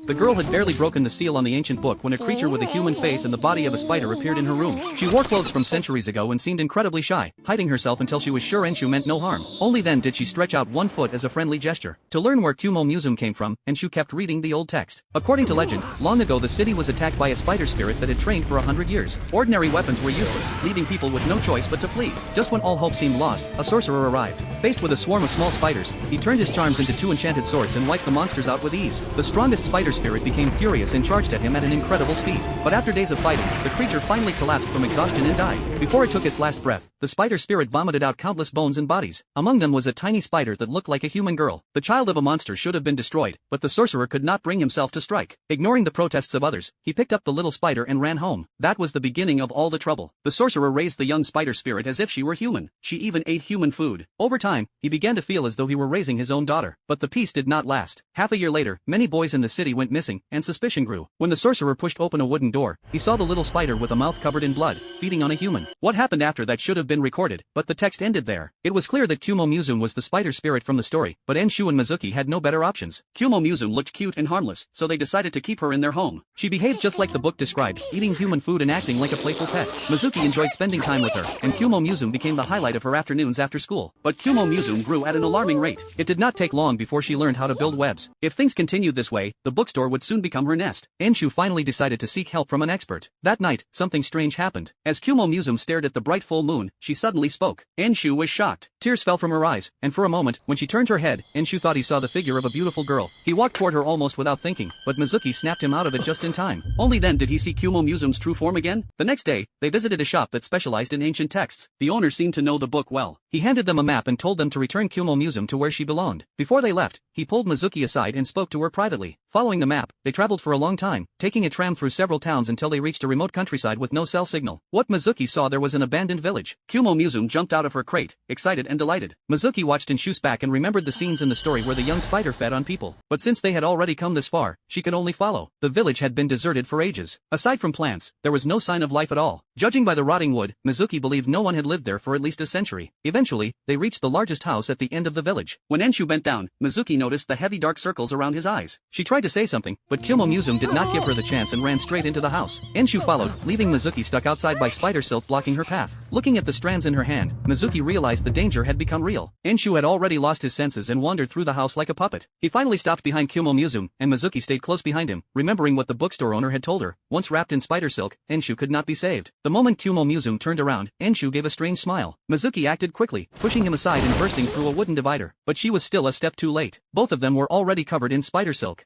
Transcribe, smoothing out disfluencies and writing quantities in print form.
The girl had barely broken the seal on the ancient book when a creature with a human face and the body of a spider appeared in her room. She wore clothes from centuries ago and seemed incredibly shy, hiding herself until she was sure Enshu meant no harm. Only then did she stretch out one foot as a friendly gesture. To learn where Kumo Museum came from, Enshu kept reading the old text. According to legend, long ago the city was attacked by a spider spirit that had trained for 100 years. Ordinary weapons were useless, leaving people with no choice but to flee. Just when all hope seemed lost, a sorcerer arrived. Faced with a swarm of small spiders, he turned his charms into 2 enchanted swords and wiped the monsters out with ease. The strongest spider spirit became furious and charged at him at an incredible speed. But after days of fighting, the creature finally collapsed from exhaustion and died. Before it took its last breath, the spider spirit vomited out countless bones and bodies. Among them was a tiny spider that looked like a human girl. The child of a monster should have been destroyed, but the sorcerer could not bring himself to strike. Ignoring the protests of others, he picked up the little spider and ran home. That was the beginning of all the trouble. The sorcerer raised the young spider spirit as if she were human. She even ate human food. Over time, he began to feel as though he were raising his own daughter. But the peace did not last. Half a year later, many boys in the city went missing, and suspicion grew. When the sorcerer pushed open a wooden door, he saw the little spider with a mouth covered in blood, feeding on a human. What happened after that should have been recorded, but the text ended there. It was clear that Kumo Musume was the spider spirit from the story, but Enshu and Mizuki had no better options. Kumo Musume looked cute and harmless, so they decided to keep her in their home. She behaved just like the book described, eating human food and acting like a playful pet. Mizuki enjoyed spending time with her, and Kumo Musume became the highlight of her afternoons after school. But Kumo Musume grew at an alarming rate. It did not take long before she learned how to build webs. If things continued this way, the bookstore would soon become her nest. Enshu finally decided to seek help from an expert. That night, something strange happened. As Kumo Musume stared at the bright full moon, she suddenly spoke. Enshu was shocked. Tears fell from her eyes, and for a moment, when she turned her head, Enshu thought he saw the figure of a beautiful girl. He walked toward her almost without thinking, but Mizuki snapped him out of it just in time. Only then did he see Kumo Musume's true form again. The next day, they visited a shop that specialized in ancient texts. The owner seemed to know the book well. He handed them a map and told them to return Kumo Musume to where she belonged. Before they left, he pulled Mizuki aside and spoke to her privately. Following the map, they traveled for a long time, taking a tram through several towns until they reached a remote countryside with no cell signal. What Mizuki saw there was an abandoned village. Kumo Musume jumped out of her crate, excited and delighted. Mizuki watched Enshu's back and remembered the scenes in the story where the young spider fed on people. But since they had already come this far, she could only follow. The village had been deserted for ages. Aside from plants, there was no sign of life at all. Judging by the rotting wood, Mizuki believed no one had lived there for at least a century. Eventually, they reached the largest house at the end of the village. When Enshu bent down, Mizuki noticed the heavy dark circles around his eyes. She tried to say something, but Kumo Musume did not give her the chance and ran straight into the house. Enshu followed, leaving Mizuki stuck outside by spider silk blocking her path. Looking at the strands in her hand, Mizuki realized the danger had become real. Enshu had already lost his senses and wandered through the house like a puppet. He finally stopped behind Kumo Musume, and Mizuki stayed close behind him, remembering what the bookstore owner had told her. Once wrapped in spider silk, Enshu could not be saved. The moment Kumo Musume turned around, Enshu gave a strange smile. Mizuki acted quickly, pushing him aside and bursting through a wooden divider. But she was still a step too late. Both of them were already covered in spider silk.